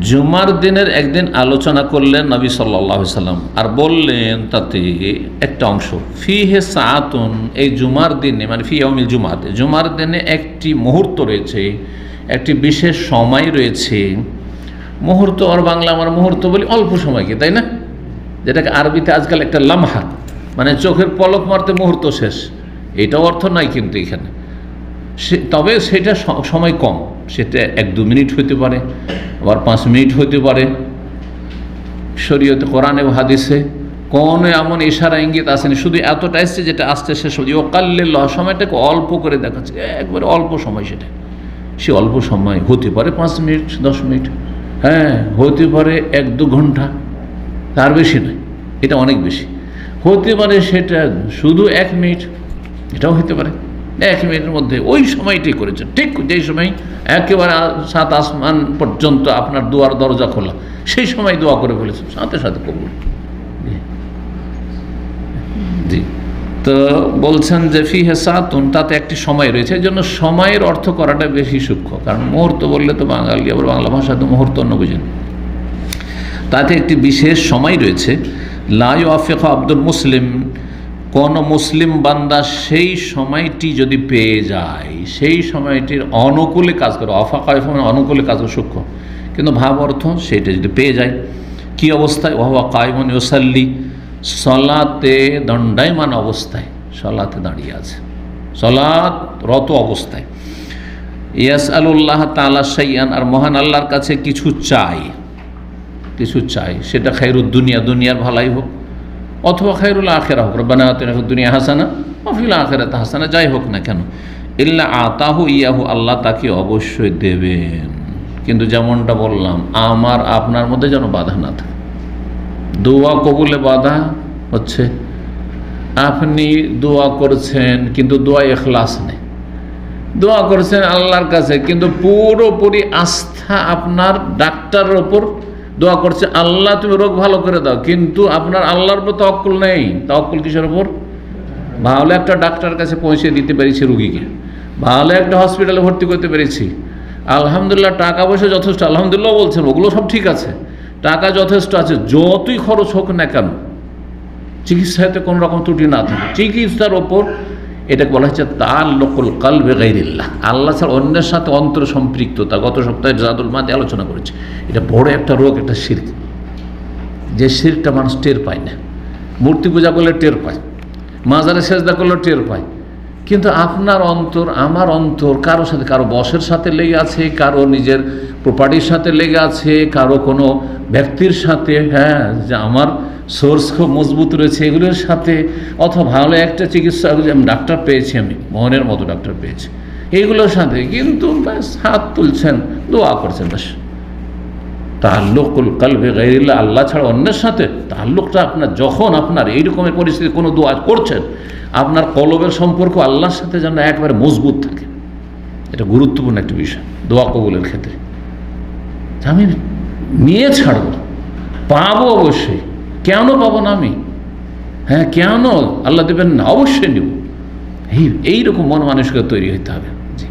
জুমার দিনের একদিন আলোচনা করলেন নবী সাল্লাল্লাহু আলাইহি সাল্লাম, আর বললেন তাতে একটা অংশ ফিহে সাআতুন, এই জুমার দিনে মানে ফি ইয়াউমিল জুমাতে, জুমার দিনে একটি মুহূর্ত রয়েছে, একটি বিশেষ সময় রয়েছে। মুহূর্ত আর বাংলা আমার মুহূর্ত বলি অল্প সময়কে, তাই না? যেটাকে আরবিতে আজকাল একটা লামহা, মানে চোখের পলক মারতে মুহূর্ত শেষ, এটাও অর্থ নয় কিন্তু এখানে। তবে সেটা সময় কম, সেটা 1-2 মিনিট হতে পারে, আবার 5 মিনিট হতে পারে। শরীয়তে, কোরআনে ও হাদিসে কোনো এমন ইশারা ইঙ্গিত আসেনি, শুধু এতটা এসছে যেটা আসতে শেষ হচ্ছে। ও কাল্লিল্লাহ, সময়টাকে অল্প করে দেখাচ্ছে, একবারে অল্প সময়। সেটা সে অল্প সময় হতে পারে 5 মিনিট 10 মিনিট, হ্যাঁ হতে পারে 1-2 ঘন্টা, তার বেশি নয়, এটা অনেক বেশি হতে পারে। সেটা শুধু 1 মিনিট, এটাও হতে পারে। 1 মিনিটের মধ্যে ওই সময়টাই করেছেন, ঠিক যেই সময় একেবারে 7 আসমান পর্যন্ত আপনার দুয়ার দরজা খোলা, সেই সময় দোয়া করে ফেলেছেন, সাথে সাথে কবুল। জি, তো বলছেন যে ফিহে সাআতুন, তাতে একটি সময় রয়েছে। এই জন্য সময়ের অর্থ করাটা বেশি সূক্ষ্ম, কারণ মুহূর্ত বললে তো বাঙালি, আবার বাংলা ভাষায় তো মুহূর্ত অন্য বুঝেন। তাতে একটি বিশেষ সময় রয়েছে। লা ইউআফিকু আব্দুল মুসলিম, কোন মুসলিম বান্দা সেই সময়টি যদি পেয়ে যায়, সেই সময়টির অনুকূলে কাজ করে, অনুকূলে কাজ করে সূক্ষ্ম, কিন্তু ভাব অর্থ সেটা যদি পেয়ে যায়, কি অবস্থায়? ওয়া কায়িমুন ইউসাল্লি, সলাতে দণ্ডায়মান অবস্থায়, সলাতে দাঁড়িয়ে আছে, সলাত রত অবস্থায়। ইয়াসআলুল্লাহ তাআলা শাইআন, আর মহান আল্লাহর কাছে কিছু চাই, কিছু চাই, সেটা খায়রুদ দুনিয়া, দুনিয়ার ভালাই হোক, অথবা খায়রুল আখিরা হোক, রব্বানা আতিনা ফিদ দুনিয়া হাসানা ওয়া ফিল আখিরাতি হাসানা, যাই হোক না কেন, ইল্লা আতাহু ইয়াহু, আল্লাহ তাকে অবশ্যই দেবেন। কিন্তু যেমনটা বললাম, আমার আপনার মধ্যে যেন বাধা না থাকে। দোয়া কবুলে বাধা হচ্ছে আপনি দোয়া করছেন কিন্তু দোয়া ইখলাস নেই, দোয়া করছেন আল্লাহর কাছে কিন্তু পুরোপুরি আস্থা আপনার ডাক্তারের ওপর, দোয়া করছে আল্লাহ তুমি রোগ ভালো করে দাও, কিন্তু আপনার আল্লাহর উপর তাওয়াক্কুল নেই। তাওয়াক্কুল কিসের উপর? ভালো একটা ডাক্তারের কাছে পৌঁছে দিতে পেরেছি রুগীকে, ভালো একটা হসপিটালে ভর্তি করতে পেরেছি, আলহামদুলিল্লাহ, টাকা পয়সা যথেষ্ট, আলহামদুলিল্লাহ বলছেন, ওগুলো সব ঠিক আছে, টাকা যথেষ্ট আছে, যতই খরচ হোক না কেন, চিকিৎসাতে কোনো রকম ত্রুটি না থাকে, চিকিৎসার ওপর এটাকে বলা হচ্ছে তাআল্লুকুল কলবি গায়রিল্লাহ, আল্লাহ ছাড়া অন্যের সাথে অন্তর সম্পৃক্ততা। গত সপ্তাহে জাদুল মাদে আলোচনা করেছি, এটা বড় একটা রোগ, একটা শিরক, যে শিরকটা মানুষ টের পায় না। মূর্তি পূজা করলে টের পায়, মাজারে সেজদা করলে টের পায়, কিন্তু আপনার অন্তর, আমার অন্তর কারো সাথে, কারো বসের সাথে লেগে আছে, কারো নিজের প্রপার্টির সাথে লেগে আছে, কারো কোনো ব্যক্তির সাথে, হ্যাঁ যে আমার সোর্স খুব মজবুত রয়েছে এগুলোর সাথে, অথবা ভালো একটা চিকিৎসা ডাক্তার পেয়েছি, আমি মোহনের মতো ডাক্তার পেয়েছি, এইগুলোর সাথে, কিন্তু ব্যাস হাত তুলছেন, দোয়া করছেন, ব্যাস তাআল্লুকুল কলবি গায়রিল্লাহ, আল্লাহ ছাড়া অন্যের সাথে তাআল্লুকটা আপনার, যখন আপনার এই রকমের পরিস্থিতি কোনো দোয়া করছেন, আপনার কলবের সম্পর্ক আল্লাহর সাথে যেন একবারে মজবুত থাকে। এটা গুরুত্বপূর্ণ একটা বিষয় দোয়া কবুলের ক্ষেত্রে। আমি নিয়ে ছাড়ব, পাবো অবশ্যই, কেন পাবো না আমি? হ্যাঁ কেন আল্লাহ দেবেন না? অবশ্যই নেব। এইরকম মন মানসিকতা তৈরি হতে হবে। জি,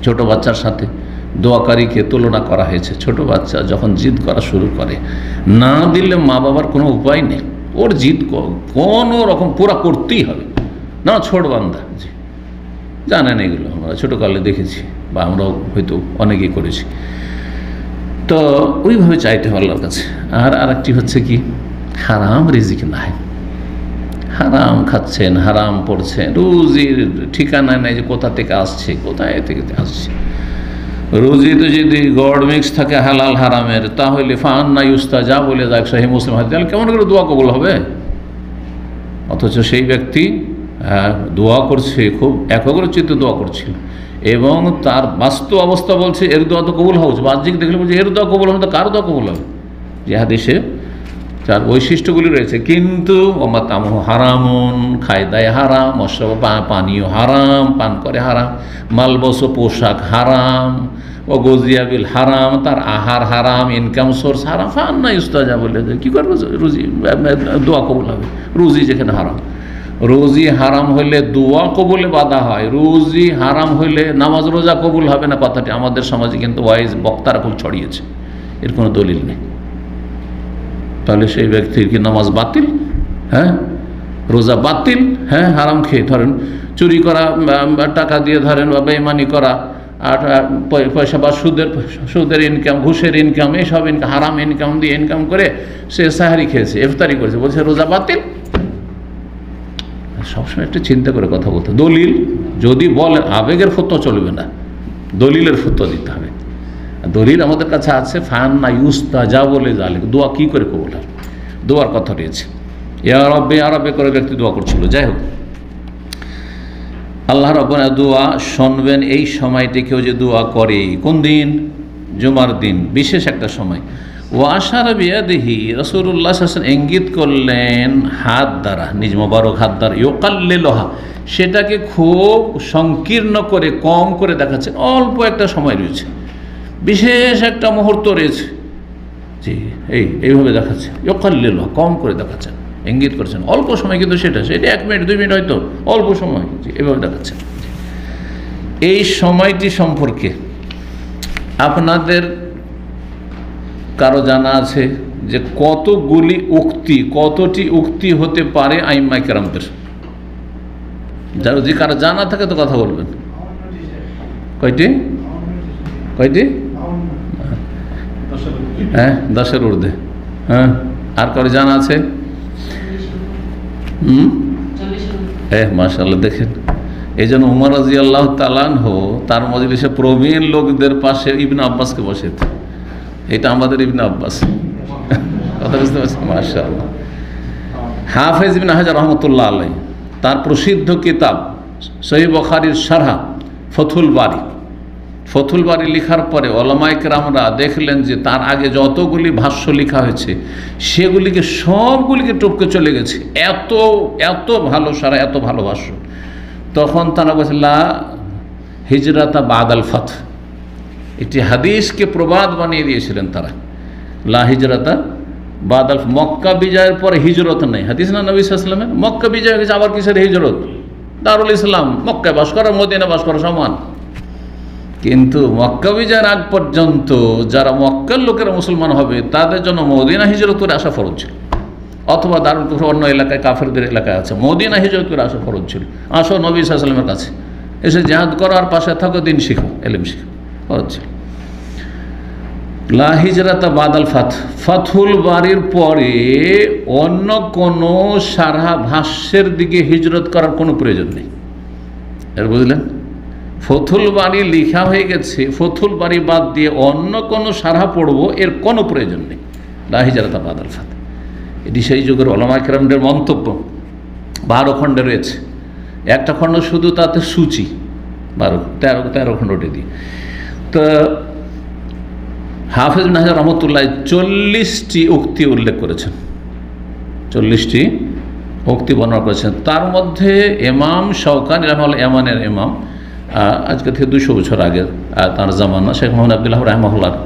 ছোট বাচ্চার সাথে দোয়াকারীকে তুলনা করা হয়েছে। ছোট বাচ্চা যখন জিদ করা শুরু করে, না দিলে মা বাবার কোনো উপায় নেই, ওর জিদ কোনো রকম পুরা করতেই হবে, না ছোট বান্দা। জি, জানেন এগুলো আমরা ছোটোকালে দেখেছি, বা আমরাও হয়তো অনেকেই করেছি। তো ওইভাবে চাইতে হবে আল্লাহর কাছে। আর আরেকটি হচ্ছে কি, হারাম রিজিক নাই, হারাম খাচ্ছেন, হারাম পড়ছেন, রুজির ঠিকানা নাই যে কোথা থেকে আসছে, কোথায় থেকে আসছে। রুজি তো যদি গড় মিক্স থাকে হালাল হারামের, তাহলে ফান্না ইউস্তাজা বলে যাক সহিহ মুসলিম হাদিস, তাহলে কেমন করে দোয়া কবুল হবে? অথচ সেই ব্যক্তি দোয়া করছে, খুব একগ্রচিত্তে দোয়া করছিল, এবং তার বাস্তব অবস্থা বলছে এর দোয়া তো কবুল হচ্ছে, বাহ্যিক দেখলে বলছে এর দোয়া কবুল হবে, তো কার দোয়া কবুল হবে? যে হাদিসে তার বৈশিষ্ট্যগুলি রয়েছে, কিন্তু ওমাতামহু হারামুন, খায় দায় হারাম, মশরব পানীয় হারাম, পান করে হারাম, মালবস পোশাক হারাম, ও গজিয়াবিল হারাম, তার আহার হারাম, ইনকাম সোর্স হারাম, ফান্না ইউস্তাজা বলে কী করবে রুজি দোয়া কবুল হবে? রুজি যেখানে হারাম, রুজি হারাম হইলে দোয়া কবুলে বাধা হয়, রুজি হারাম হইলে নামাজ রোজা কবুল হবে না। কথাটি আমাদের সমাজে কিন্তু ওয়াইজ বক্তারা খুব ছড়িয়েছে, এর কোনো দলিল নেই। তাহলে সেই ব্যক্তির কি নামাজ বাতিল? হ্যাঁ, রোজা বাতিল। হ্যাঁ, হারাম খেয়ে ধরেন চুরি করা, টাকা দিয়ে ধরেন বা বেইমানি করা, আর পয়সা বা সুদের ইনকাম, ঘুষের ইনকাম, এইসব ইনকাম, হারাম ইনকাম দিয়ে ইনকাম করে সে সাহারি খেয়েছে, ইফতারি করেছে, বলছে রোজা বাতিল। সবসময় একটু চিন্তা করে কথা বলতে। দলিল যদি বলে, আবেগের ফতোয়া চলবে না, দলিলের ফতোয়া দিতে হবে। দলিল আমাদের কাছে আছে, ফান্না ইউস্তা যা বলে জালে, দোয়া কি করে কবুল হবে, দোয়ার কথা রয়েছে। ইয়া রব্বে ইয়া রব্বে করে ব্যক্তি দোয়া করছিল। যাই হোক, আল্লাহ রাব্বুল দোয়া শুনবেন এই সময়টি। কেউ যে দোয়া করে, কোন দিন? জুমার দিন, বিশেষ একটা সময়। ও আশারা বিয়াদিহি, রাসূলুল্লাহ সাল্লাল্লাহু আলাইহি ওয়াসাল্লাম ইঙ্গিত করলেন হাত দ্বারা, নিজ মোবারক হাত দ্বারা, ইউকাল্লিলুহা, সেটাকে খুব সংকীর্ণ করে, কম করে দেখাচ্ছেন। অল্প একটা সময় রয়েছে, বিশেষ একটা মুহূর্ত রয়েছে, জি এইভাবে দেখাচ্ছে, ইউকাল্লিলুহা, কম করে দেখাচ্ছেন, ইঙ্গিত করছেন অল্প সময়, কিন্তু সেটা 1 মিনিট 2 মিনিট হয়তো, অল্প সময়, এভাবে দেখাচ্ছেন। এই সময়টি সম্পর্কে আপনাদের কারো জানা আছে যে কতটি উক্তি হতে পারে আইম্মায়ে কেরামদের? যদি কারো জানা থাকে তো কথা বলবেন। কয়টি? হ্যাঁ, 10-এর ঊর্ধ্বে। হ্যাঁ, আর কারো জানা আছে? মাশাআল্লাহ, দেখেন। এই জন্য উমর রাদিয়াল্লাহু তাআলা আনহু তার মজলিসে প্রবীণ লোকদের পাশে ইবনে আব্বাসকে বসাতেন। এটা আমাদের ইবনে আব্বাস, কথা বুঝতে পারছেন? মাশাআল্লাহ। হাফেজ ইবনে হাজার রহমতুল্লাহ আলাইহি তার প্রসিদ্ধ কিতাব সহিহ বুখারীর শারহ ফতুল বারী লেখার পরে উলামায়ে কেরামরা দেখলেন যে তার আগে যতগুলি ভাষ্য লেখা হয়েছে সেগুলিকে সবগুলিকে টপকে চলে গেছে, এত ভালো শারহ, এত ভালো ভাষ্য। তখন তারা বলছে লা হিজরাতা বাদাল ফাত, একটি হাদিসকে প্রবাদ বানিয়ে দিয়েছিলেন তারা। লা হিজরাতা বাদাল, মক্কা বিজয়ের পরে হিজরত নেই। হাদিস না নবী সাল্লাল্লাহু আলাইহি ওয়াসাল্লামের? মক্কা বিজয় হয়ে গেছে, আবার কিসের হিজরত? দারুল ইসলাম, মক্কায় বাস করা মদিনায় বাস করা সমান। কিন্তু মক্কা বিজয়ের আগ পর্যন্ত যারা মক্কার লোকেরা মুসলমান হবে তাদের জন্য মদিনা হিজরত করে আসা ফরজ ছিল, অথবা দারুল কুফর অন্য এলাকায় কাফেরদের এলাকায় আছে, মদিনা হিজরত করে আসা ফরজ ছিল। আসো নবী সাল্লাল্লাহু আলাইহি ওয়াসাল্লামের কাছে এসে জিহাদ করো আর পাশে থাকো, দিন শিখো, ইলম শিখো, ফরজ ছিল। লা হিজরাতা বাদাল ফাত, ফাথুল বারীর পরে অন্য কোনো সারা ভাষ্যের দিকে হিজরত করার কোনো প্রয়োজন নেই। এর বুঝলেন? ফতুল বারী লেখা হয়ে গেছে, ফতুল বারী বাদ দিয়ে অন্য কোনো সারা পড়বো এর কোনো প্রয়োজন নেই। লা হিজরাতা বাদাল ফাত, এটি সেই যুগের উলামায়ে কেরামদের মন্তব্য। 12 খণ্ডে রয়েছে, একটা খণ্ড শুধু তাতে সূচি, 13 খণ্ডটি দিয়ে। তো হাফেজ ইবনে হাজার রহমতুল্লাহ 40টি উক্তি উল্লেখ করেছেন, 40টি উক্তি বর্ণনা করেছেন। তার মধ্যে ইমাম শাওকানী রাহিমাহুল্লাহ, ইয়ামানের ইমাম, আজকে থেকে 200 বছর আগে তার জামানা, শেখ মোহাম্মদ আবদুল্লাহ রাহিমাহুল্লাহর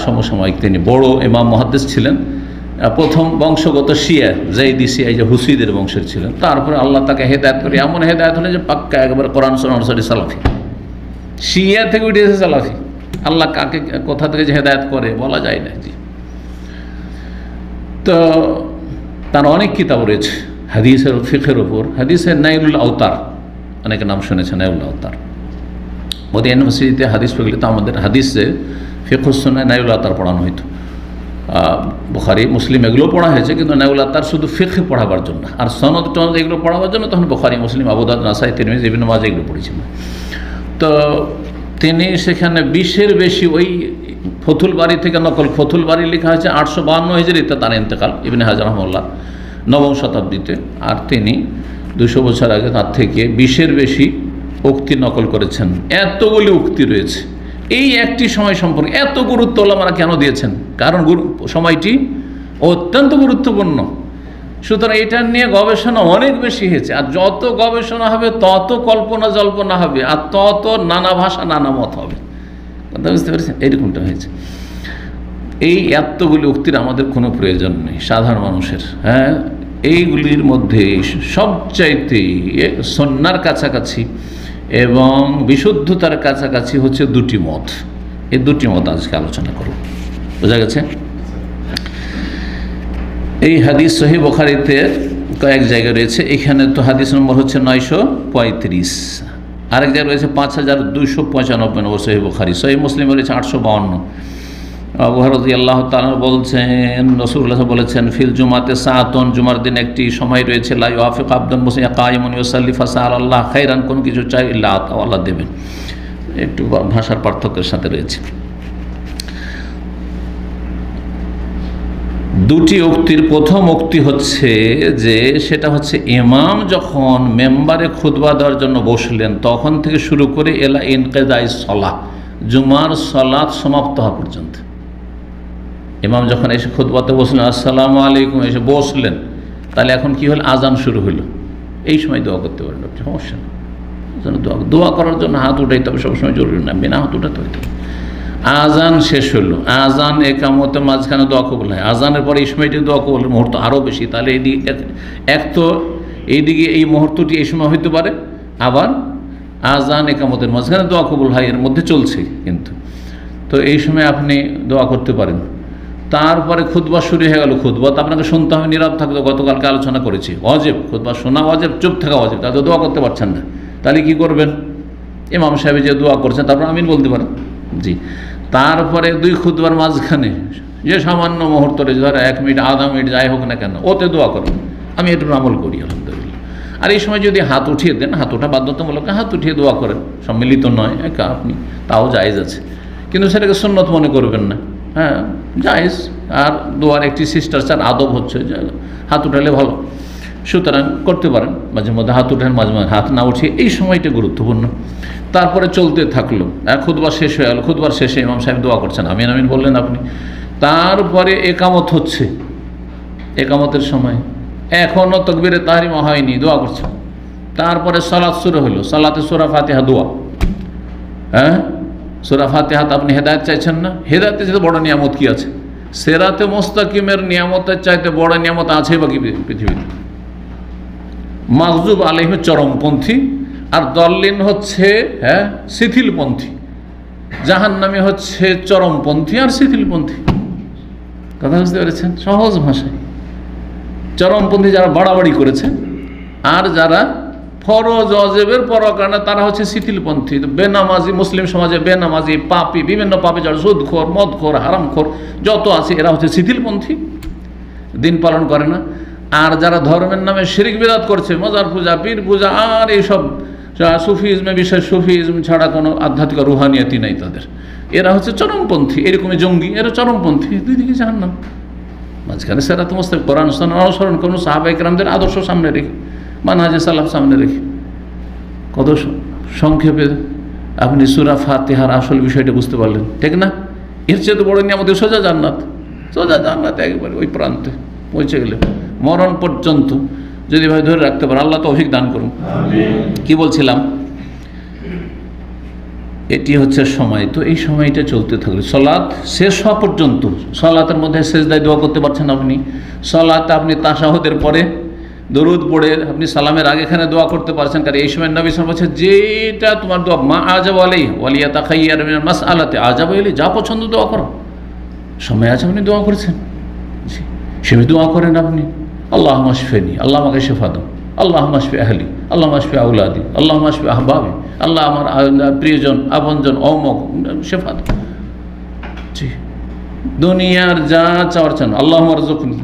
সমসাময়িক, তিনি বড় ইমাম মুহাদ্দিস ছিলেন। প্রথম বংশগত শিয়া, জাইদি শিয়া, যে হুসিদের বংশের ছিলেন। তারপরে আল্লাহ তাকে হেদায়েত করে, এমন হেদায়েত হলেন যে পাক্কা একবার কোরআন সুন্নাহ অনুসারী সালাফি, শিয়া থেকে উঠে এসে সালাফি। আল্লাহ কাকে কোথা থেকে যে হেদায়েত করে বলা যায় না। জি, তো তার অনেক কিতাব রয়েছে হাদিসের ফিকহের উপর। হাদিসের নাইলুল আওতার, অনেকে নাম শুনেছে, নাইলুল আওতার। মোদি ইউনিভার্সিটিতে হাদিস পড়লে তো আমাদের হাদিসে ফিকহুস সুন্নাহ নাইলুল আওতার পড়ানো হইতো। বুখারী মুসলিম এগুলো পড়া হয়েছে, কিন্তু নাইলুল আওতার শুধু ফিকহ পড়াবার জন্য, আর সনদ টনদ এগুলো পড়াবার জন্য তখন বুখারী, মুসলিম, আবু দাউদ, নাসাই, তিরমিজি, ইবনে মাজাহ এগুলো পড়েছিলেন। তো তিনি সেখানে 20-এর বেশি ওই ফতুল বারী থেকে নকল। ফতুল বারী লেখা হয়েছে 852 হিজরিতে, তার ইন্তেকাল ইবনে হাজার রহমাহুল্লাহ 9ম শতাব্দীতে। আর তিনি 200 বছর আগে তার থেকে 20-এর বেশি উক্তি নকল করেছেন। এতগুলি উক্তি রয়েছে। এই একটি সময় সম্পর্কে এত গুরুত্ব ওলামারা কেন দিয়েছেন? কারণ সময়টি অত্যন্ত গুরুত্বপূর্ণ। সুতরাং এটা নিয়ে গবেষণা অনেক বেশি হয়েছে, আর যত গবেষণা হবে তত কল্পনা জল্পনা হবে, আর তত নানা ভাষা নানা মত হবে। কথা বুঝতে পেরেছেন? এইরকমটা হয়েছে। এই এতগুলি উক্তির আমাদের কোনো প্রয়োজন নেই সাধারণ মানুষের। হ্যাঁ, এইগুলির মধ্যে সবচাইতে সুন্নাহর কাছাকাছি এবং বিশুদ্ধতার কাছাকাছি হচ্ছে 2টি মত। এই 2টি মত আজকে আলোচনা করব। বোঝা গেছে? এই হাদিস সহিহ বুখারীতে কয়েক জায়গায় রয়েছে। এখানে তো হাদিস নম্বর হচ্ছে 935, আরেক জায়গায় রয়েছে 5295 নম্বর সহিহ বুখারী। সহিহ মুসলিমে রয়েছে 852। আবু হুরায়রা রাদিয়াল্লাহু তাআলা বলছেন, রাসূলুল্লাহ বলেছেন, ফিল জুমাতে সাআতুন, জুমার দিন একটি সময় রয়েছে, লা ইউআফিক আবদুন মুসলিম কায়িমুন ইউসাল্লি ফাসাআল আল্লাহ খাইরান, কোন কিছু চাই ইল্লা আল্লাহ দেবেন। একটু ভাষার পার্থক্যের সাথে রয়েছে। দুটি উক্তির প্রথম উক্তি হচ্ছে যে সেটা হচ্ছে ইমাম যখন মেম্বারে খুতবা দেওয়ার জন্য বসলেন তখন থেকে শুরু করে এলা ইনকিদাই সলাহ, জুমার সালাত সমাপ্ত হওয়া পর্যন্ত। ইমাম যখন এসে খুতবাতে বসলেন, আসসালামু আলাইকুম, এসে বসলেন, তাহলে এখন কি হলো? আজান শুরু হলো। এই সময় দোয়া করতে পারেন, সমস্যা নেই। দোয়া করার জন্য হাত উঠাইতে হবে, সবসময় জরুরি না, বিনা হাত উঠাতে হইতে হবে। আজান শেষ হলো, আজান একামতের মাঝখানে দোয়া কবুল হয়, আজানের পরে এই সময়টি দোয়া কবুলের মুহূর্ত আরও বেশি। তাহলে এক তো এইদিকে এই মুহূর্তটি এই সময় হইতে পারে, আবার আজান একামতের মাঝখানে দোয়া কবুল হয়, এর মধ্যে চলছে কিন্তু। তো এই সময় আপনি দোয়া করতে পারেন। তারপরে খুতবা শুরু হয়ে গেল, খুতবা তো আপনাকে শুনতে হবে, নীরব থাকতে। গতকালকে আলোচনা করেছি ওয়াজিব, খুতবা শোনা ওয়াজিব, চুপ থাকা ওয়াজিব। তাহলে দোয়া করতে পারছেন না, তাহলে কি করবেন? ইমাম সাহেব যে দোয়া করছেন তারপর আমিন বলতে পারেন। জি, তারপরে দুই খুতবার মাঝখানে যে সামান্য মুহূর্ত রয়েছে, ধরো 1 মিনিট, আধা মিনিট, যাই হোক না কেন, ওতে দোয়া করবেন। আমি একটু আমল করি আলহামদুলিল্লাহ। আর এই সময় যদি হাত উঠিয়ে দেন, হাত ওঠা বাধ্যতামূলক, হাত উঠিয়ে দোয়া করেন, সম্মিলিত নয়, একা আপনি, তাও জায়েজ আছে, কিন্তু সেটাকে সুন্নত মনে করবেন না। হ্যাঁ, জায়েজ। আর দোয়ার একটি শিষ্টাচার আদব হচ্ছে যে হাত উঠালে ভালো, সুতরাং করতে পারেন। মাঝে মধ্যে হাত উঠেন, মাঝে মাঝে হাত না উঠিয়ে, এই সময়টা গুরুত্বপূর্ণ। তারপরে চলতে থাকলো, খুতবা শেষ হয়ে গেল, খুতবার শেষে ইমাম সাহেব দোয়া করছেন, আমিন আমিন বললেন আপনি। তারপরে একামত হচ্ছে, একামতের সময় এখনও তাকবীরে তাহরিমা হয়নি, দোয়া করছেন। তারপরে সালাত শুরু হলো, সালাতে সূরা ফাতিহা দোয়া। হ্যাঁ, সূরা ফাতিহাত আপনি হেদায়েত চাইছেন না? হেদায়েতের চাইতে বড় নিয়ামত কি আছে? সিরাতে মুস্তাকিমের নিয়ামতের চাইতে বড় নিয়ামত আছে বাকি পৃথিবীতে? মাগজুব আলাইহিম চরমপন্থী, আর দল্লিন হচ্ছে শিথিলপন্থী। জাহান্নামী হচ্ছে চরমপন্থী আর শিথিলপন্থী। কথা বুঝতে পেরেছেন? সহজ ভাষায়, চরমপন্থী যারা বাড়াবাড়ি করেছে, আর যারা ফরজ অজেবের পরকারণে তারা হচ্ছে শিথিলপন্থী। বেনামাজি, মুসলিম সমাজে বেনামাজি, পাপী, বিভিন্ন পাপী যারা সুদখোর, মদখোর, হারামখোর যত আছে, এরা হচ্ছে শিথিলপন্থী, দিন পালন করে না। আর যারা ধর্মের নামে শিরিক বিদআত করছে, মজার পূজা, পীর পূজা, আর এইসব সুফিজমে বিশেষ, সুফিজম ছাড়া কোনো আধ্যাত্মিক রুহানিয়াতি নাই তাদের, এরা হচ্ছে চরমপন্থী। এরকমই জঙ্গি, এরা চরমপন্থী। দুই দিকে জাহান্নাম। মাঝখানে সিরাতে মুস্তাকিম, কোরআন সুন্নাহ অনুসরণ করুন, সাহাবায়ে কেরামদের আদর্শ সামনে রেখে, মানহাজে সালাফ সামনে রেখে। কত সংক্ষেপে আপনি সূরা ফাতিহার আসল বিষয়টা বুঝতে পারলেন, ঠিক না? এর চেয়ে তো বড় নিয়ামত সোজা জান্নাত, সোজা জান্নাত, একবারে ওই প্রান্তে পৌঁছে গেলে মরণ পর্যন্ত যদি ভাই ধরে রাখতে পারে। আল্লাহ তৌফিক দান করুন। কি বলছিলাম? এটি হচ্ছে সময়। তো এই সময়টা চলতে থাকলে সালাত শেষ হওয়া পর্যন্ত, সালাতের মধ্যে সেজদায় দোয়া করতে পারছেন আপনি, সালাতে আপনি তাশাহুদের পরে দরুদ পড়ে আপনি সালামের আগে এখানে দোয়া করতে পারছেন। কারণ এই সময় নবী সাল্লাল্লাহু আলাইহি ওয়াসাল্লাম বলেছেন, যেটা তোমার দোয়া, মা আজাব আলাইহি ওয়ালিয়া তাখাইয়ার মিনাল মাসআলাতি, আজাব আলাইহি, যা পছন্দ দোয়া করো। সময় আছে আপনি দোয়া করেছেন, সেভাবে দোয়া করেন আপনি। আল্লাহুম্মা শফিনি, আল্লাহ আমাকে শেফা দাও, আল্লাহুম্মা শফি আহলি, আল্লাহুম্মা শফি আওলাদি, আল্লাহুম্মা শফি আহবাবি, আল্লাহ আমার প্রিয়জন, আপনজন, অমক শেফা দাও। জি, দুনিয়ার যা চাওয়ার চান, আল্লাহুম্মা রযুকনি,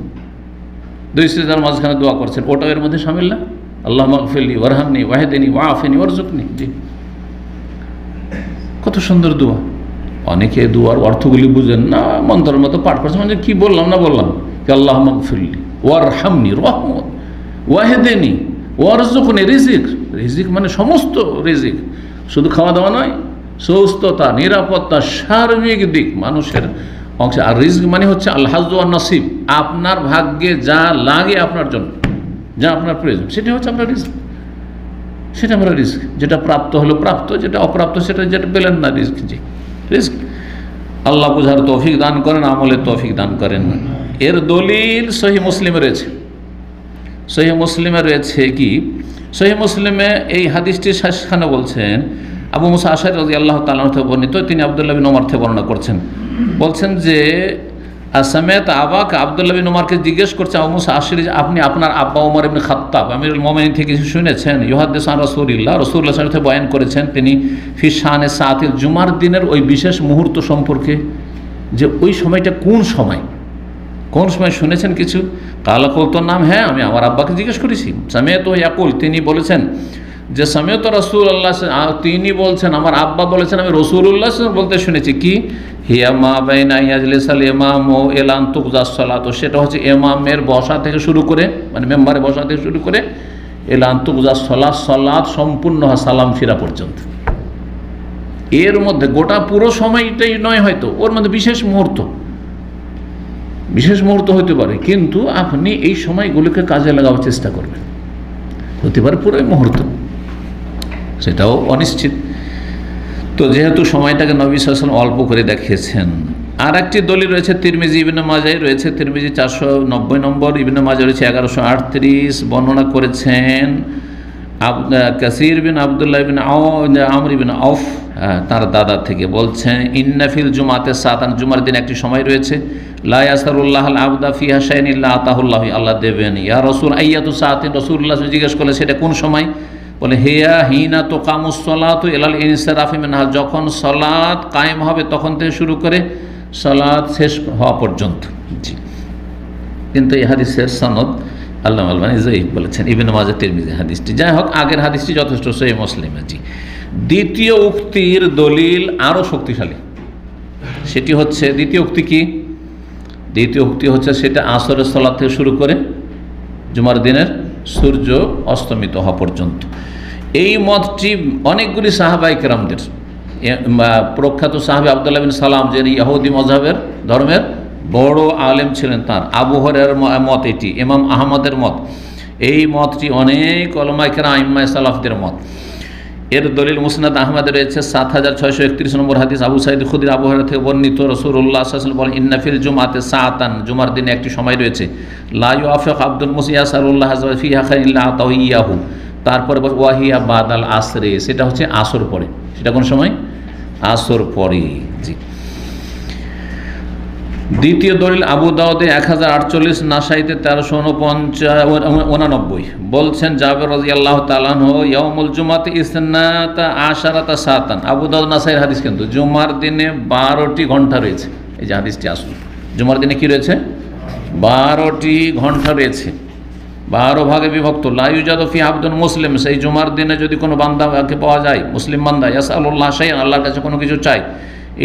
দুই সিজদার মাঝখানে দোয়া করছেন, ওটাও এর মধ্যে শামিল না? আল্লাহুম্মা গফিরলি ওয়ারহামনি ওয়াহদিনি ওয়াআফিনি ওয়ারযুকনি। জি, কত সুন্দর দোয়া। অনেকে দোয়ার অর্থগুলি বুঝেন না, মন্ত্রের মতো পাঠ করছেন, মানে কি বললাম না বললাম, আল্লাহুম্মা গফিরলি ওয়ারহামনি, রহমত, ওয়াহদিনি ওয়ারযুকনি, রিজিক। রিজিক মানে সমস্ত রিজিক, শুধু খাওয়া দাওয়া নয়, সুস্থতা, নিরাপত্তা, সার্বিক দিক মানুষের অংশ। আর রিজক মানে হচ্ছে আল হাজ্জু ওয়ান নসিব, আপনার ভাগ্যে যা লাগে আপনার জন্য, যা আপনার প্রয়োজন, সেটা হচ্ছে আপনার রিজক। সেটা আমরা রিজক, যেটা প্রাপ্ত হলো প্রাপ্ত, যেটা অপ্রাপ্ত সেটা যেটা পেলেন না, রিজক। জি, রিজক। আল্লাহ বুঝার তৌফিক দান করেন, আমলের তৌফিক দান করেন। এর দলিল সহিহ মুসলিমে রয়েছে। সহিহ মুসলিমে রয়েছে কি? সহিহ মুসলিমে এই হাদিসটি শেষখানে বলছেন, আবু মুসা আশআরী রাদিয়াল্লাহু তাআলা থেকে বর্ণিত, তিনি আব্দুল্লাহ বিন ওমর থেকে বর্ণনা করছেন, বলছেন যে আসামেত আবাক আব্দুল্লাহ বিন উমরকে জিজ্ঞেস করছে আবু মুসা আশরি, আপনি আপনার আব্বা ওমর ইবনে খাত্তাব আমিরুল মুমিনিন থেকে কিছু শুনেছেন? ইউহাদ্দিস আন রাসূলিল্লাহ, রাসূলুল্লাহ সাল্লাল্লাহু আলাইহি ওয়াসাল্লাম বয়ান করেছেন তিনি ফি শানে সাআতিল, জুমার দিনের ওই বিশেষ মুহূর্ত সম্পর্কে, যে ওই সময়টা কোন সময়, কোন সময় শুনেছেন কিছু? কালা কুলতুর নাম, হ্যাঁ আমি আমার আব্বাকে জিজ্ঞেস করেছি। সামিআতু ইয়াকুল, তিনি বলেছেন যে সামিআতু রাসূলুল্লাহ, তিনি বলছেন আমার আব্বা বলেছেন আমি রাসূলুল্লাহ বলতে শুনেছি কি, হিয়া মা বাইনা ইয়াজলিসাল ইমাম ও এলান তুকজাস সালাত, সেটা হচ্ছে ইমামের বসা থেকে শুরু করে, মানে মেম্বারে বসা থেকে শুরু করে এলান তুকজাস সালাত, সালাত সম্পূর্ণ হয় সালাম ফিরা পর্যন্ত। এর মধ্যে গোটা পুরো সময়টাই নয়, হয়তো ওর মধ্যে বিশেষ মুহূর্ত হতে পারে, কিন্তু আপনি এই সময়গুলোকে কাজে লাগাবার চেষ্টা করবেন। হতে পারে পুরোই মুহূর্ত, সেটাও অনিশ্চিত। তো যেহেতু সময়টাকে নবী সাল্লাল্লাহু আলাইহি ওয়াসাল্লাম অল্প করে দেখিয়েছেন। আর একটি দলিল রয়েছে তিরমিজি ইবনে মাজায় রয়েছে, তিরমিজি 490 নম্বর, ইবনে মাজাহ রয়েছে 1138, বর্ণনা করেছেন কাসির বিন আবদুল্লাহ বিন আমর বিন আউফ, তার দাদা থেকে বলছেন ইন্নাফিল জুমাতে সাতান, জুমার দিন একটি সময় রয়েছে, লা ইয়াসরুল্লাহ আল আবদা ফিহা শাইন ইল্লা আতাহুল্লাহ, আল্লাহ দেবেন। ইয়া রাসূল আইয়াতু সাআতিন, রাসূলুল্লাহ জিজ্ঞেস করলে সেটা কোন সময়? বলে হিয়া হিনা তুকামুস সালাতু ইলাল ইনসিরাফি মিনহা, যখন সালাত কায়েম হবে তখন থেকে শুরু করে সালাত শেষ হওয়া পর্যন্ত। জি, কিন্তু এই হাদিসের সনদ আল্লামা আলবানী যঈফ বলেছেন, ইবনে মাজাহ তিরমিজি হাদিসটি। যাই হোক, আগের হাদিসটি যথেষ্ট সহিহ মুসলিমে। জি, দ্বিতীয় উক্তির দলিল আরও শক্তিশালী, সেটি হচ্ছে দ্বিতীয় উক্তি কি? দ্বিতীয় উক্তি হচ্ছে সেটা আসরের সালাত থেকে শুরু করে জুমার দিনের সূর্য অস্তমিত হওয়া পর্যন্ত। এই মতটি অনেকগুলি সাহাবায়ে কেরামদের, প্রখ্যাত সাহাবী আব্দুল্লাহ বিন সালাম, যিনি ইহুদি মযহাবের ধর্মের বড় আলেম ছিলেন, তার আবু হুরায়রার মত এটি, ইমাম আহমদের মত, এই মতটি অনেক উলামায়ে কেরাম আইম্মায়ে সালাফদের মত। এর দলিল মুসনাদ আহমদে রয়েছে 7631 নম্বর হাদিস, আবু সাঈদ খুদরি আবু হুরায়রা থেকে বর্ণিত, রাসূলুল্লাহ সাল্লাল্লাহু আলাইহি ওয়াসাল্লাম বলেন ইন্না ফিল জুমাতে সাআতান, জুমার দিনে একটি সময় রয়েছে, লা ইউআফিক আব্দুল মুসিয়া সাল্লাল্লাহু আলাইহি ওয়া ফিহা খাইরুন ইল্লা আতাহু ইয়াহু, তারপরে ওয়াহিয়া বাদাল আসরে, সেটা হচ্ছে আসর পরে। সেটা কোন সময়? আসর পরে। জি, দ্বিতীয় দলিল আবু দাউদে 1048, নাসাইতে 1389 বলছেন জাবের রাদিয়াল্লাহু তাআলা আনহু, ইয়াউমুল জুমাতি ইসনাতা আশারাতা সাতান, আবু দাউদ নাসাইর হাদিস, কিন্তু জুমার দিনে 12টি ঘন্টা রয়েছে। এই যে হাদিসটি আসল, জুমার দিনে কি রয়েছে? 12টি ঘন্টা রয়েছে, 12 ভাগে বিভক্ত। লা ইউজাদু ফি আবদুন মুসলিম, সেই জুমার দিনে যদি কোনো বান্দাকে পাওয়া যায়, মুসলিম বান্দা, ইয়াসআলুল্লাহ শাইআন, আল্লাহর কাছে কোনো কিছু চাই,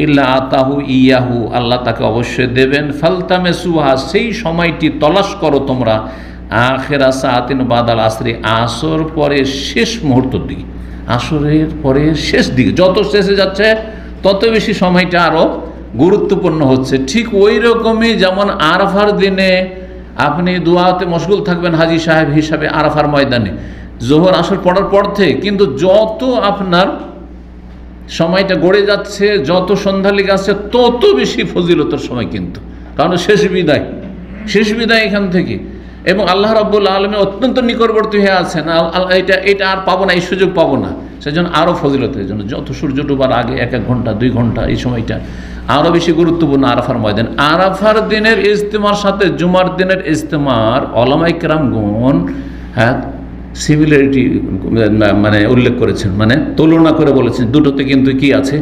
ইল্লা আতাহু ইয়াহু, আল্লাহ তাকে অবশ্যই দেবেন। ফালতামেসুহা, সেই সময়টি তলাশ করো তোমরা, আখিরা সাআতিন বাদাল আসরি, আসর পরে শেষ মুহূর্তের দিকে, আসরের পরে শেষ দিকে, যত শেষে যাচ্ছে তত বেশি সময়টা আরও গুরুত্বপূর্ণ হচ্ছে। ঠিক ওই রকমই যেমন আরাফার দিনে আপনি দোয়াতে মশগুল থাকবেন হাজী সাহেব হিসাবে আরাফার ময়দানে জোহর আসর পড়ার পর থেকে, কিন্তু যত আপনার সময়টা গড়ে যাচ্ছে, যত সন্ধ্যা লেগে আসছে, তত বেশি ফজিলতের সময় কিন্তু, কারণ শেষ বিদায় এখান থেকে, এবং আল্লাহ রাব্বুল আলামিন অত্যন্ত নিকটবর্তী হয়ে আছেন। এটা আর পাবো না, এই সুযোগ পাবো না, সেজন্য আরও ফজিলতের জন্য যত সূর্য ডোবার আগে 1 ঘন্টা 2 ঘন্টা এই সময়টা আরও বেশি গুরুত্বপূর্ণ আরাফার ময়দান। আরাফার দিনের ইজতেমার সাথে জুমার দিনের ইজতেমার উলামায়ে কেরামগণ সিমিলারিটি মানে উল্লেখ করেছেন, মানে তুলনা করে বলেছেন, দুটোতে কিন্তু কি আছে?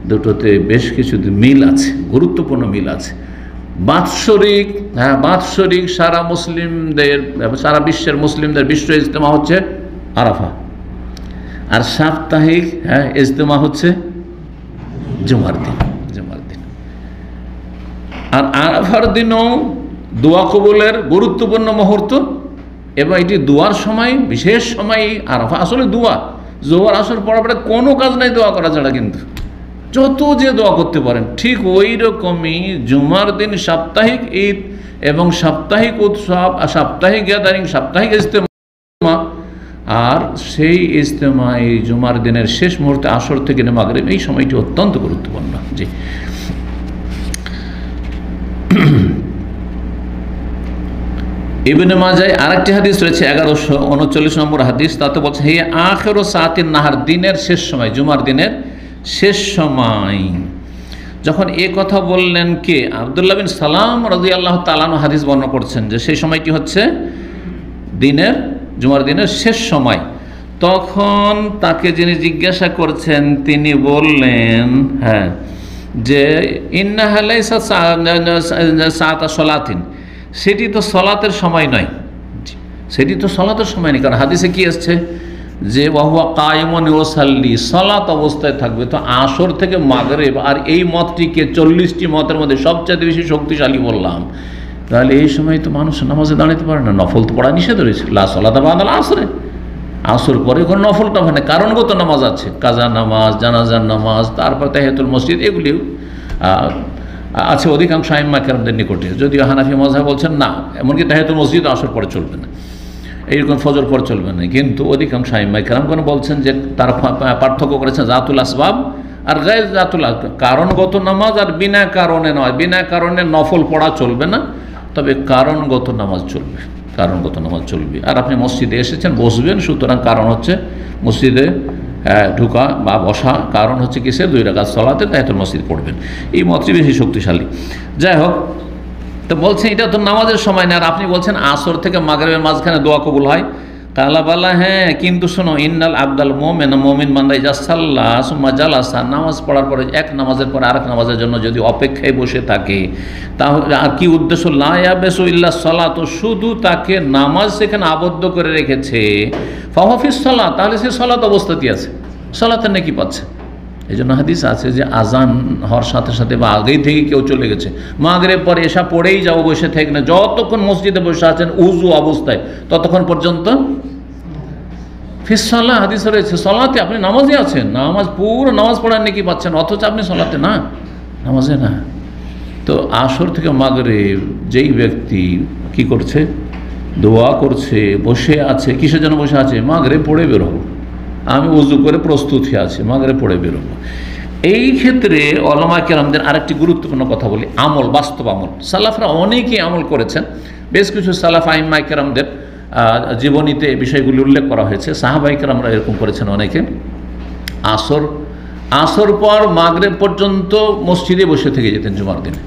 দুটোতে বেশ কিছু মিল আছে, গুরুত্বপূর্ণ মিল আছে। বাৎসরিক সারা মুসলিমদের, সারা বিশ্বের মুসলিমদের বিশ্ব ইজতেমা হচ্ছে আরাফা, আর সাপ্তাহিক ইজতেমা হচ্ছে জুমার দিন। আর আরাফার দিনও দোয়া কবুলের গুরুত্বপূর্ণ মুহূর্ত, এবং এটি দোয়ার সময়, বিশেষ সময় আরাফা। আসলে দোয়া জোহর আসর পড়ার পরে কোনো কাজ নাই দোয়া করা ছাড়া, কিন্তু যত যে দোয়া করতে পারেন। ঠিক ওই রকমই জুমার দিন সাপ্তাহিক ঈদ এবং সাপ্তাহিক উৎসব, সাপ্তাহিক গ্যাদারিং, সাপ্তাহিক ইজতেমা, আর সেই ইজতেমা এই জুমার দিনের শেষ মুহূর্তে আসর থেকে মাগরিব, এই সময়টি অত্যন্ত গুরুত্বপূর্ণ। জি, ইবনে মাজায় আরেকটি হাদিস রয়েছে 1139 নম্বর হাদিস, তাতে বলছে হে আখিরু সাআতিন নাহার, দিনের শেষ সময়, জুমার দিনের শেষ সময়। যখন এ কথা বললেন কে, আব্দুল্লাহ বিন সালাম রাদিয়াল্লাহু তাআলা আনহু হাদিস বর্ণনা করছেন যে সেই সময়টি হচ্ছে দিনের, জুমার দিনের শেষ সময়। তখন তাকে যিনি জিজ্ঞাসা করছেন তিনি বললেন হ্যাঁ যে ইন্নাহা লাইসা সাআতা সলাতিন, সেটি তো সলাতের সময় নয়, সেটি তো সলাতের সময় নেই। কারণ হাদিসে কি এসছে যে ওয়াহুয়া কায়িমুন ইউসাল্লি, সলাত অবস্থায় থাকবে। তো আসর থেকে মাগরিব, আর এই মতটিকে 40টি মতের মধ্যে সবচেয়ে বেশি শক্তিশালী বললাম, তাহলে এই সময় তো মানুষ নামাজে দাঁড়াতে পারে না, নফল তো পড়া নিষেধ রয়েছে। লা সলাতা বাদাল আসরে, আসর পরে কোনো নফলটা হয় না, কারণগত নামাজ আছে, কাজা নামাজ, জানাজার নামাজ, তারপর তাহিয়াতুল মসজিদ, এগুলিও আছে অধিকাংশ আইম্মা কেরামদের নিকটে। যদিও হানাফি মাযহাব বলছেন না, এমনকি তাহিয়াতুল মসজিদ আসর পরে চলবে না, এইরকম ফজর পর চলবে না। কিন্তু অধিকাংশ আইম্মা কেরামগণ বলছেন যে তারা পার্থক্য করেছেন জাতুল আসবাব আর গায়র জাতুল আসবাব, কারণগত নামাজ আর বিনা কারণে নয়। বিনা কারণে নফল পড়া চলবে না, তবে কারণগত নামাজ চলবে, কারণগত নামাজ চলবে। আর আপনি মসজিদে এসেছেন, বসবেন, সুতরাং কারণ হচ্ছে মসজিদে ঢোকা বা বসা, কারণ হচ্ছে কিসের 2 রাকাত সালাতে তাহিয়াতুল মসজিদ পড়বেন। এই মতটি বেশি শক্তিশালী। যাই হোক, তো বলছেন এটা তো নামাজের সময় না, আর আপনি বলছেন আসর থেকে মাগরিবের মাঝখানে দোয়া কবুল হয়। কালা বালা, হ্যাঁ কিন্তু শোনো, ইন্নাল আবদাল মোমেন, মোমিন বান্দা ইজা সাল্লা সুম্মা জালাসা, নামাজ পড়ার পরে এক নামাজের পরে আরেক নামাজের জন্য যদি অপেক্ষায় বসে থাকে, তাহলে আর কি উদ্দেশ্য, লা ইয়াবেসু ইল্লা সালাত, শুধু তাকে নামাজ সেখানে আবদ্ধ করে রেখেছে, ফাহুফিস সালাত, তাহলে সে সালাত অবস্থাতেই আছে, সালাতের নেকি পাচ্ছে। এই জন্য হাদিস আছে যে আজান হওয়ার সাথে সাথে বা আগেই থেকে কেউ চলে গেছে, মাগরিব পরে এসা পড়েই যাও, বসে থেকে না, যতক্ষণ মসজিদে বসে আছেন উযু অবস্থায় ততক্ষণ পর্যন্ত ফিস সালাহ, হাদিসে রয়েছে সালাতে, আপনি নামাজে আছেন, নামাজ পুরো নামাজ পড়ার নাকি পাচ্ছেন, অথচ আপনি সালাতে না, নামাজে না। তো আসর থেকে মাগরিব যেই ব্যক্তি কি করছে, দোয়া করছে, বসে আছে, কিসের জন্য বসে আছে, মাগরিব পড়ে বেরোবো, আমি উযু করে প্রস্তুত হয়ে আছি, মাগরিব পড়ে বেরোবো। এই ক্ষেত্রে উলামা কেরামদের আরেকটি গুরুত্বপূর্ণ কথা বলি, আমল, বাস্তব আমল। সালাফরা অনেকেই আমল করেছেন, বেশ কিছু সালাফ আইম্মা কেরামদের জীবনীতে এই বিষয়গুলি উল্লেখ করা হয়েছে। সাহাবায়ে কেরামরা এরকম করেছেন অনেকে, আসর পর মাগরিব পর্যন্ত মসজিদে বসে থেকে যেতেন জুমার দিনে,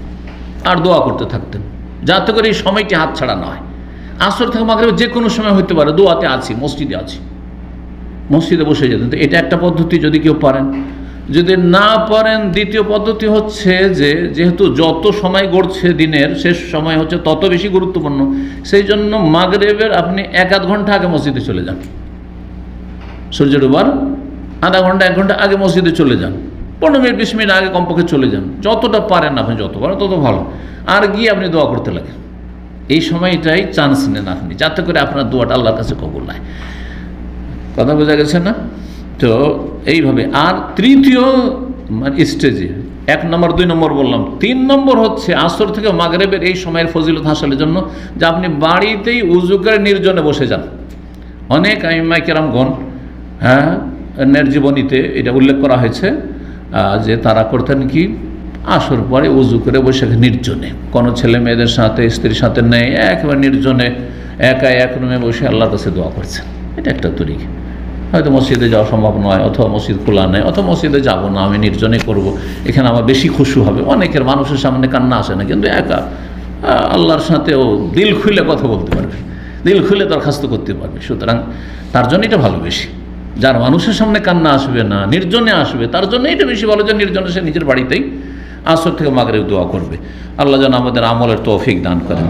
আর দোয়া করতে থাকতেন, যাতে করে এই সময়টি হাতছাড়া না হয়। আসর থেকে মাগরিব যে কোনো সময় হতে পারে, দোয়াতে আছি, মসজিদে আছি, মসজিদে বসে যেতেন। তো এটা একটা পদ্ধতি, যদি কেউ পারেন। যদি না পারেন, দ্বিতীয় পদ্ধতি হচ্ছে যে যেহেতু যত সময় গড়ছে দিনের, শেষ সময় হচ্ছে তত বেশি গুরুত্বপূর্ণ, সেই জন্য মাগরিবের আপনি 1-1 ঘন্টা আগে মসজিদে চলে যান, সূর্য ডোবার আধা ঘন্টা 1 ঘন্টা আগে মসজিদে চলে যান, 15 মিনিট 20 মিনিট আগে কমপক্ষে চলে যান, যতটা পারেন আপনি, যত পারেন তত ভালো। আর গিয়ে আপনি দোয়া করতে লাগেন, এই সময়টাই চান্স নেন আপনি, যাতে করে আপনার দোয়াটা আল্লাহর কাছে কবুল হয়। কথা বোঝা গেছে না? তো এইভাবে। আর তৃতীয় স্টেজে 1 নম্বর 2 নম্বর বললাম, 3 নম্বর হচ্ছে আসর থেকে মাগরিবের এই সময়ের ফজিলত হাসিলের জন্য যে আপনি বাড়িতেই উযু করে নির্জনে বসে যান। অনেক আইম্মা কেরামগণ, হ্যাঁ, এর জীবনীতে এটা উল্লেখ করা হয়েছে যে তারা করতেন কি, আসর পরে উযু করে বসে নির্জনে, কোনো ছেলে মেয়েদের সাথে, স্ত্রীর সাথে নেই, একেবারে নির্জনে একা এক রুমে বসে আল্লাহর কাছে দোয়া করছেন। এটা একটা তরিকা। হয়তো মসজিদে যাওয়া সম্ভব নয়, অথবা মসজিদ খোলা নেই, অথবা মসজিদে যাব না, আমি নির্জনে করব, এখানে আমার বেশি খুশি হবে। অনেকের মানুষের সামনে কান্না আসে না, কিন্তু একা আল্লাহর সাথেও দিল খুলে কথা বলতে পারবে, দিল খুলে দরখাস্ত করতে পারবে। সুতরাং তার জন্য এটা ভালো বেশি। যার মানুষের সামনে কান্না আসবে না, নির্জনে আসবে, তার জন্য এটা বেশি ভালো যে নির্জনে সে নিজের বাড়িতেই আসর থেকে মাগরিব দোয়া করবে। আল্লাহ যেন আমাদের আমলের তৌফিক দান করেন।